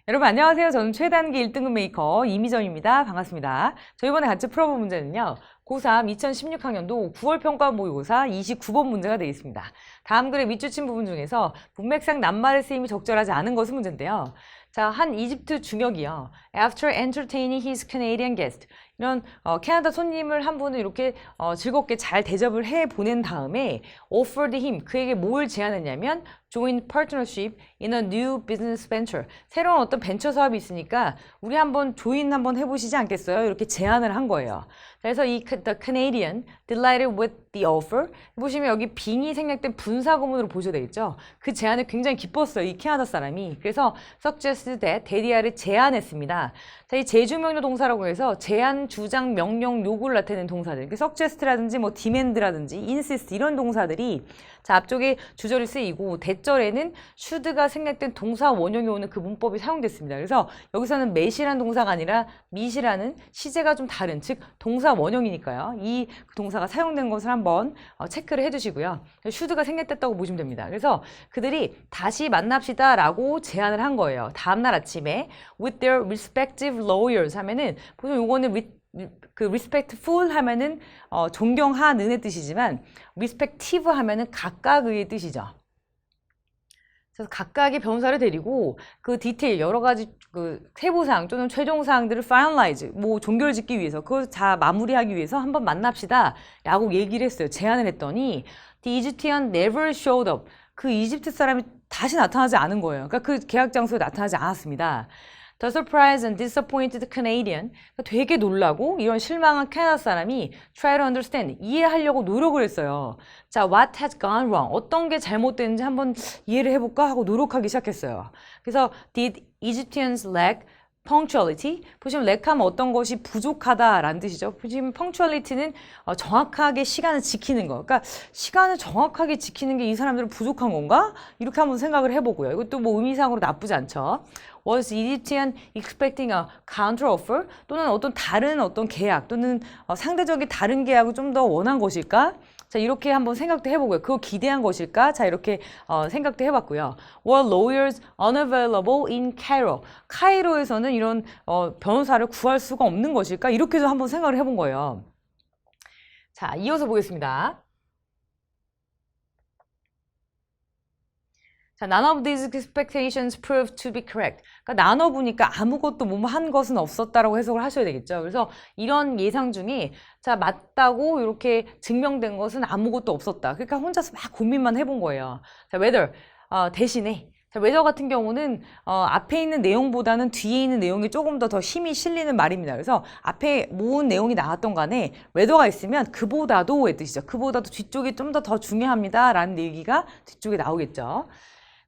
여러분 안녕하세요. 저는 최단기 1등급 메이커 이미정입니다. 반갑습니다. 저 이번에 같이 풀어볼 문제는요. 고3 2016학년도 9월 평가 모의고사 29번 문제가 되겠습니다. 다음 글의 밑줄친 부분 중에서 문맥상 낱말의 쓰임이 적절하지 않은 것은 문제인데요. 자, 한 이집트 중역이요. After entertaining his Canadian guest. 이런 캐나다 손님을 한 분을 이렇게 즐겁게 잘 대접을 해 보낸 다음에 offered him, 그에게 뭘 제안했냐면 join partnership in a new business venture. 새로운 어떤 벤처 사업이 있으니까 우리 한번 조인 한번 해보시지 않겠어요? 이렇게 제안을 한 거예요. 그래서 이 the Canadian delighted with the offer. 보시면 여기 빙이 생략된 분사구문으로 보셔야 되겠죠. 그 제안에 굉장히 기뻤어요. 이 캐나다 사람이. 그래서 suggested that 대리아를 제안했습니다. 자, 이 제주명료 동사라고 해서 제안, 주장, 명령, 요구를 나타내는 동사들. suggest라든지 뭐 demand라든지 insist 이런 동사들이 자, 앞쪽에 주절이 쓰이고 대절에는 should가 생략된 동사 원형이 오는 그 문법이 사용됐습니다. 그래서 여기서는 met이라는 동사가 아니라 meet이라는 시제가 좀 다른, 즉 동사 원형이니까요. 이 동사가 사용된 것을 한번 체크를 해주시고요. should가 생략됐다고 보시면 됩니다. 그래서 그들이 다시 만납시다 라고 제안을 한 거예요. 다음날 아침에 with their respective lawyers 하면은 보통 요거는 그 respectful 하면은 존경하는의 뜻이지만 respective 하면은 각각의 뜻이죠. 그래서 각각의 변호사를 데리고 그 디테일 여러 가지 그 세부사항 또는 최종사항들을 finalize 뭐 종결짓기 위해서 그걸 다 마무리하기 위해서 한번 만납시다 라고 얘기를 했어요. 제안을 했더니 the Egyptian never showed up. 그 이집트 사람이 다시 나타나지 않은 거예요. 그러니까 그 계약 장소에 나타나지 않았습니다. The surprised and disappointed Canadian. 되게 놀라고 이런 실망한 캐나다 사람이 try to understand. 이해하려고 노력을 했어요. 자, what has gone wrong? 어떤 게 잘못됐는지 한번 이해를 해볼까 하고 노력하기 시작했어요. 그래서 did Egyptians lack punctuality? 보시면 lack하면 어떤 것이 부족하다라는 뜻이죠. 보시면 punctuality는 정확하게 시간을 지키는 거. 그러니까 시간을 정확하게 지키는 게 이 사람들은 부족한 건가? 이렇게 한번 생각을 해보고요. 이것도 뭐 의미상으로 나쁘지 않죠. Was Egyptian expecting a counter offer? 또는 어떤 다른 어떤 계약 또는 상대적인 다른 계약을 좀 더 원한 것일까? 자, 이렇게 한번 생각도 해보고요. 그거 기대한 것일까? 자, 이렇게 생각도 해봤고요. Were lawyers unavailable in Cairo? 카이로에서는 이런 변호사를 구할 수가 없는 것일까? 이렇게도 한번 생각을 해본 거예요. 자, 이어서 보겠습니다. 자, none of these expectations proved to be correct. 그러니까 나눠보니까 아무것도 뭐한 것은 없었다라고 해석을 하셔야 되겠죠. 그래서 이런 예상 중에 자, 맞다고 이렇게 증명된 것은 아무것도 없었다. 그러니까 혼자서 막 고민만 해본 거예요. 자, whether 대신에 자, whether 같은 경우는 앞에 있는 내용보다는 뒤에 있는 내용이 조금 더 힘이 실리는 말입니다. 그래서 앞에 모은 내용이 나왔던 간에 whether가 있으면 그보다도의 뜻이죠. 그보다도 뒤쪽이 좀 더 중요합니다. 라는 얘기가 뒤쪽에 나오겠죠.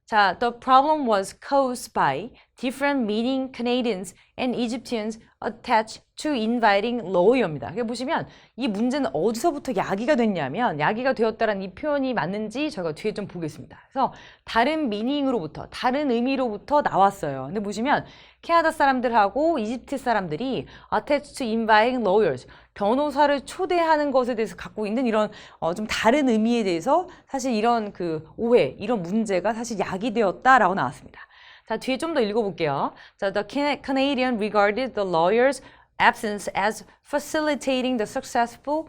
자, the problem was caused by different meaning Canadians and Egyptians attached to inviting lawyer입니다. 여기 보시면 이 문제는 어디서부터 야기가 됐냐면 야기가 되었다라는 이 표현이 맞는지 저희가 뒤에 좀 보겠습니다. 그래서 다른 미닝으로부터 다른 의미로부터 나왔어요. 근데 보시면 캐나다 사람들하고 이집트 사람들이 attached to inviting lawyers 변호사를 초대하는 것에 대해서 갖고 있는 이런 좀 다른 의미에 대해서 사실 이런 그 오해, 이런 문제가 사실 야기되었다라고 나왔습니다. 자, 뒤에 좀 더 읽어볼게요. 자, the Canadian regarded the lawyer's absence as facilitating the successful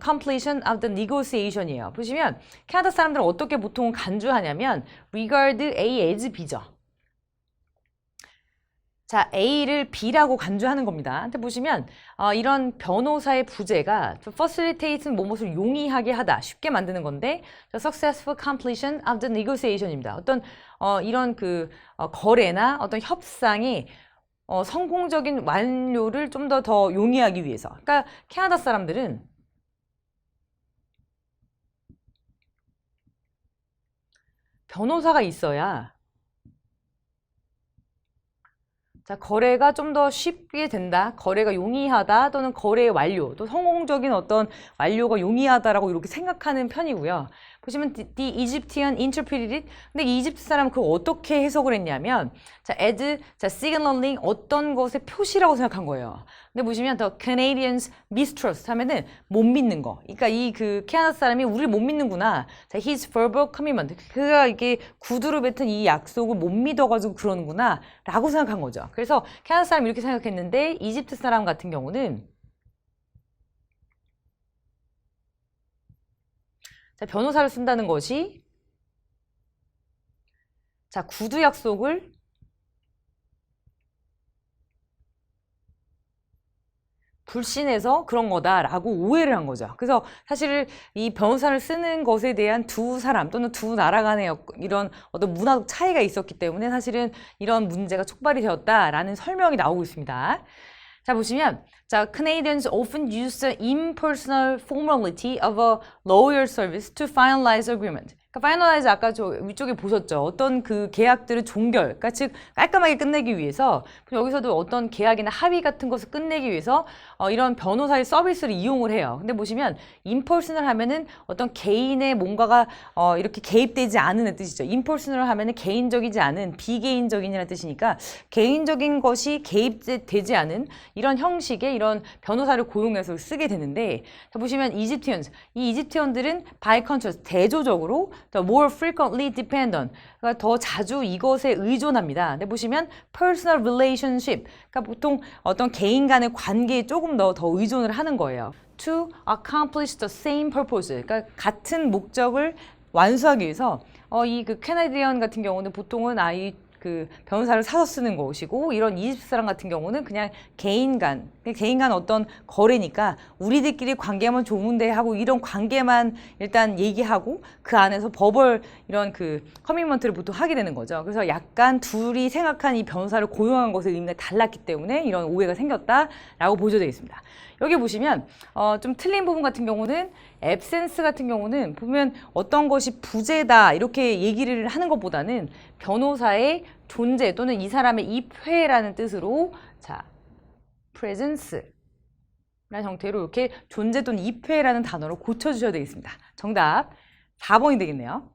completion of the negotiation이에요. 보시면 캐나다 사람들은 어떻게 보통 간주하냐면 regard A as B죠. 자, A를 B라고 간주하는 겁니다. 근데 보시면 이런 변호사의 부재가 facilitate는 무엇을 용이하게 하다, 쉽게 만드는 건데 the successful completion of the negotiation입니다. 어떤 이런 그 거래나 어떤 협상이 성공적인 완료를 좀 더 용이하기 위해서. 그러니까 캐나다 사람들은 변호사가 있어야 자, 거래가 좀 더 쉽게 된다, 거래가 용이하다, 또는 거래의 완료, 또 성공적인 어떤 완료가 용이하다라고 이렇게 생각하는 편이고요. 보시면 the Egyptian interpreted it. 근데 이 이집트 사람은 그걸 어떻게 해석을 했냐면 자, as 자, signaling 어떤 것의 표시라고 생각한 거예요. 근데 보시면 the Canadians mistrust 하면은 못 믿는 거. 그러니까 이 그 캐나다 사람이 우리를 못 믿는구나. 자, his verbal commitment. 그가 이게 구두로 뱉은 이 약속을 못 믿어가지고 그러는구나. 라고 생각한 거죠. 그래서 캐나다 사람이 이렇게 생각했는데 이집트 사람 같은 경우는 자, 변호사를 쓴다는 것이 자, 구두 약속을 불신해서 그런 거다라고 오해를 한 거죠. 그래서 사실 이 변호사를 쓰는 것에 대한 두 사람 또는 두 나라 간의 이런 어떤 문화적 차이가 있었기 때문에 사실은 이런 문제가 촉발이 되었다라는 설명이 나오고 있습니다. 자, 보시면 자, Canadians often use the impersonal formality of a lawyer service to finalize agreement. 그러니까 finalize 아까 저 위쪽에 보셨죠? 어떤 그 계약들을 종결, 그러니까 즉 깔끔하게 끝내기 위해서 여기서도 어떤 계약이나 합의 같은 것을 끝내기 위해서 이런 변호사의 서비스를 이용을 해요. 근데 보시면 impersonal 하면은 어떤 개인의 뭔가가 이렇게 개입되지 않은 뜻이죠. impersonal 하면은 개인적이지 않은 비개인적인이라는 뜻이니까 개인적인 것이 개입되지 않은 이런 형식의 이런 변호사를 고용해서 쓰게 되는데 자, 보시면 Egyptians, 이 이집트언들은 by contrast 대조적으로 the more frequently depend on 그러니까 더 자주 이것에 의존합니다. 근데 보시면 personal relationship 그러니까 보통 어떤 개인 간의 관계에 조금 더 의존을 하는 거예요. to accomplish the same purpose 그러니까 같은 목적을 완수하기 위해서 이 그 캐나디언 같은 경우는 보통은 그 변호사를 사서 쓰는 것이고 이런 이집트 사람 같은 경우는 그냥 개인 간 어떤 거래니까 우리들끼리 관계만 좋은데 하고 이런 관계만 일단 얘기하고 그 안에서 버벌 이런 그 커미먼트를 보통 하게 되는 거죠. 그래서 약간 둘이 생각한 이 변호사를 고용한 것의 의미가 달랐기 때문에 이런 오해가 생겼다라고 보여져 있습니다. 여기 보시면 좀 틀린 부분 같은 경우는 absence 같은 경우는 보면 어떤 것이 부재다 이렇게 얘기를 하는 것보다는 변호사의 존재 또는 이 사람의 입회라는 뜻으로 자 presence 라는 형태로 이렇게 존재 또는 입회라는 단어로 고쳐주셔야 되겠습니다. 정답 4번이 되겠네요.